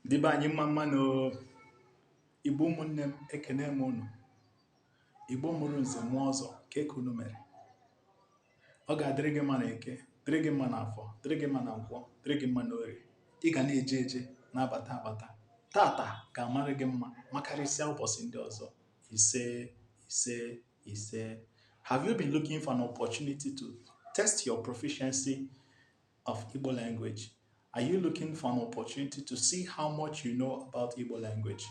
Ndị be anyị mma mmanụ Igbo ụmụnne m ekene m unu. Igbo mụrụ nze mụọ ọzọ ka eke unu mere. Ọ ga-adịrị gị mma na eke, dịrị gị mma na afọ, dịrị gị mma na nkwọ, dịrị gị mma na orie. Ị ga na-eje eje na-abata abata. Taata ga-amarị gị mma makarịsịa ụbọchị ndị ọzọ. Ise, ise, ise. Have you been looking for an opportunity to test your proficiency of Igbo language? Are you looking for an opportunity to see how much you know about Igbo language?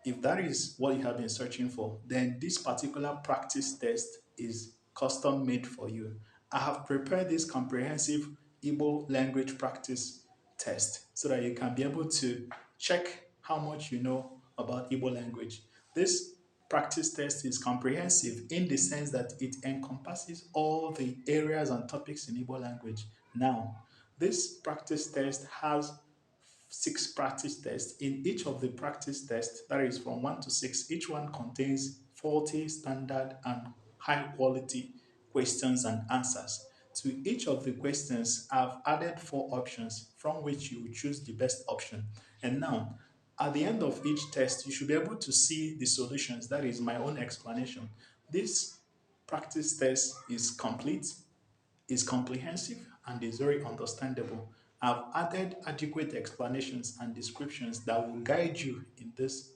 If that is what you have been searching for, then this particular practice test is custom made for you. I have prepared this comprehensive Igbo language practice test so that you can be able to check how much you know about Igbo language. This practice test is comprehensive in the sense that it encompasses all the areas and topics in Igbo language. Now, this practice test has 6 practice tests. In each of the practice tests, that is from 1 to 6, each one contains 40 standard and high quality questions and answers. To each of the questions, I've added 4 options from which you will choose the best option. And now, at the end of each test, you should be able to see the solutions. That is my own explanation. This practice test is complete, is comprehensive, and is very understandable. I've added adequate explanations and descriptions that will guide you in this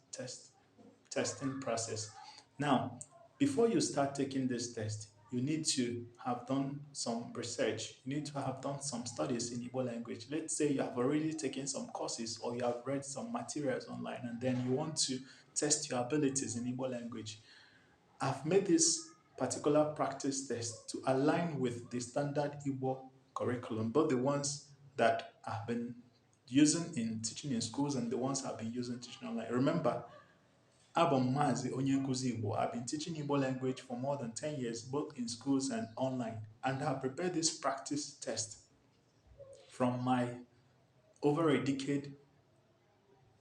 testing process. Now, before you start taking this test, you need to have done some research. You need to have done some studies in Igbo language. Let's say you have already taken some courses or you have read some materials online and then you want to test your abilities in Igbo language. I've made this particular practice test to align with the standard Igbo curriculum, both the ones that I've been using in teaching in schools and the ones I've been using teaching online. Remember, Maazi Onyenkuzi Igbo. I've been teaching Igbo language for more than 10 years, both in schools and online, and I've prepared this practice test from my over a decade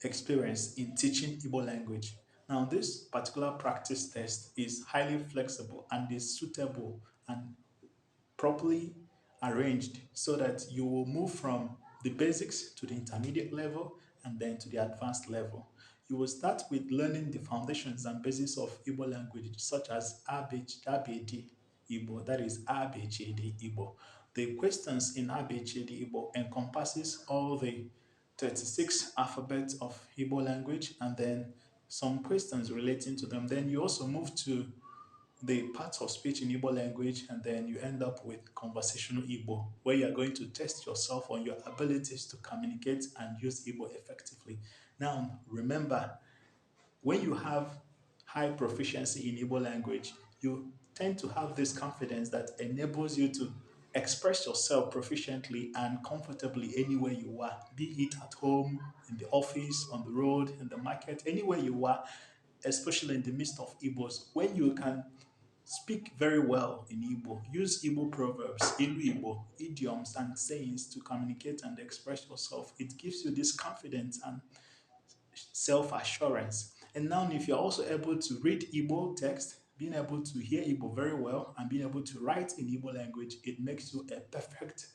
experience in teaching Igbo language. Now, this particular practice test is highly flexible and is suitable and properly arranged so that you will move from the basics to the intermediate level and then to the advanced level. You will start with learning the foundations and basis of Igbo language, such as ABCD Igbo, that is ABCD Igbo. The questions in ABCD Igbo encompasses all the 36 alphabets of Igbo language and then some questions relating to them. Then you also move to the parts of speech in Igbo language, and then you end up with conversational Igbo, where you are going to test yourself on your abilities to communicate and use Igbo effectively. Now, remember, when you have high proficiency in Igbo language, you tend to have this confidence that enables you to express yourself proficiently and comfortably anywhere you are, be it at home, in the office, on the road, in the market, anywhere you are, especially in the midst of Igbos. When you can speak very well in Igbo, use Igbo proverbs, Igbo idioms and sayings to communicate and express yourself, it gives you this confidence and self-assurance. And now if you're also able to read Igbo text, being able to hear Igbo very well, and being able to write in Igbo language, it makes you a perfect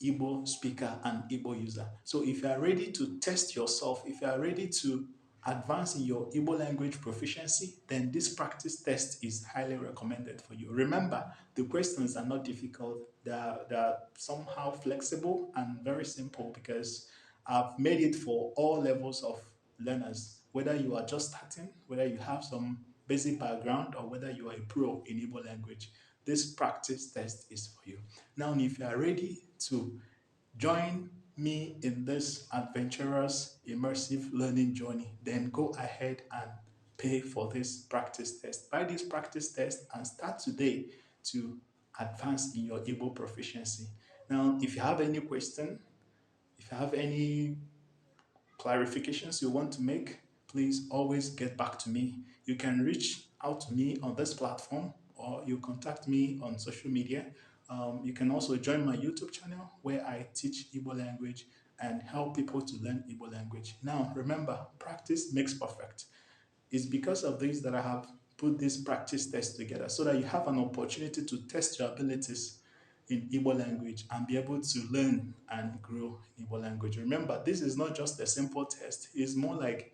Igbo speaker and Igbo user. So if you are ready to test yourself, if you are ready to advance in your Igbo language proficiency, then this practice test is highly recommended for you. Remember, the questions are not difficult. They're somehow flexible and very simple because I've made it for all levels of learners, whether you are just starting, whether you have some basic background, or whether you are a pro in Igbo language. This practice test is for you. Now, if you are ready to join me in this adventurous, immersive learning journey, then go ahead and pay for this practice test. Buy this practice test and start today to advance in your Igbo proficiency. Now, if you have any question, if you have any clarifications you want to make, please always get back to me. You can reach out to me on this platform, or you contact me on social media. You can also join my YouTube channel where I teach Igbo language and help people to learn Igbo language. Now, remember, practice makes perfect. It's because of this that I have put this practice test together so that you have an opportunity to test your abilities in Igbo language and be able to learn and grow in Igbo language. Remember, this is not just a simple test, it's more like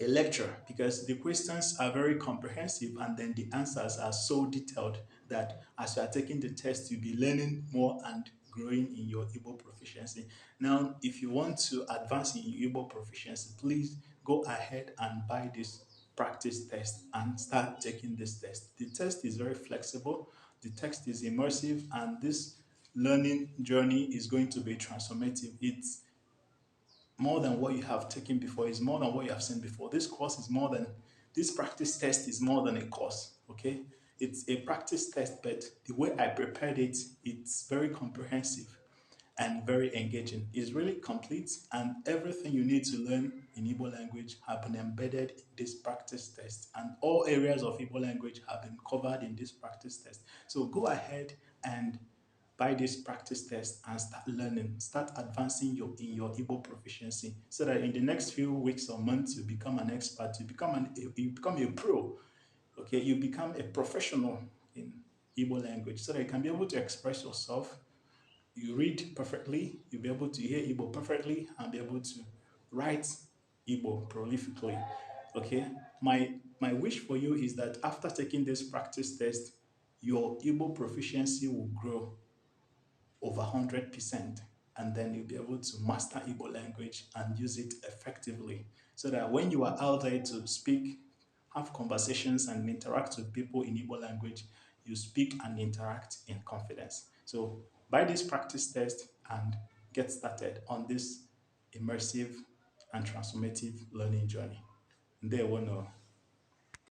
a lecture because the questions are very comprehensive and then the answers are so detailed that as you are taking the test, you'll be learning more and growing in your Igbo proficiency. Now, if you want to advance in your Igbo proficiency, please go ahead and buy this practice test and start taking this test. The test is very flexible, the text is immersive, and this learning journey is going to be transformative. It's more than what you have taken before, is more than what you have seen before. This practice test is more than a course, okay? It's a practice test, but the way I prepared it, it's very comprehensive and very engaging. It's really complete, and everything you need to learn in Igbo language have been embedded in this practice test, and all areas of Igbo language have been covered in this practice test. So go ahead and buy this practice test and start learning, start advancing in your Igbo proficiency, so that in the next few weeks or months you become an expert, you become a pro, okay? You become a professional in Igbo language, so that you can be able to express yourself. You read perfectly, you'll be able to hear Igbo perfectly, and be able to write Igbo prolifically, okay? My wish for you is that after taking this practice test, your Igbo proficiency will grow over 100%, and then you'll be able to master Igbo language and use it effectively, so that when you are out there to speak, have conversations and interact with people in Igbo language, you speak and interact in confidence. So buy this practice test and get started on this immersive and transformative learning journey. Ndewonu.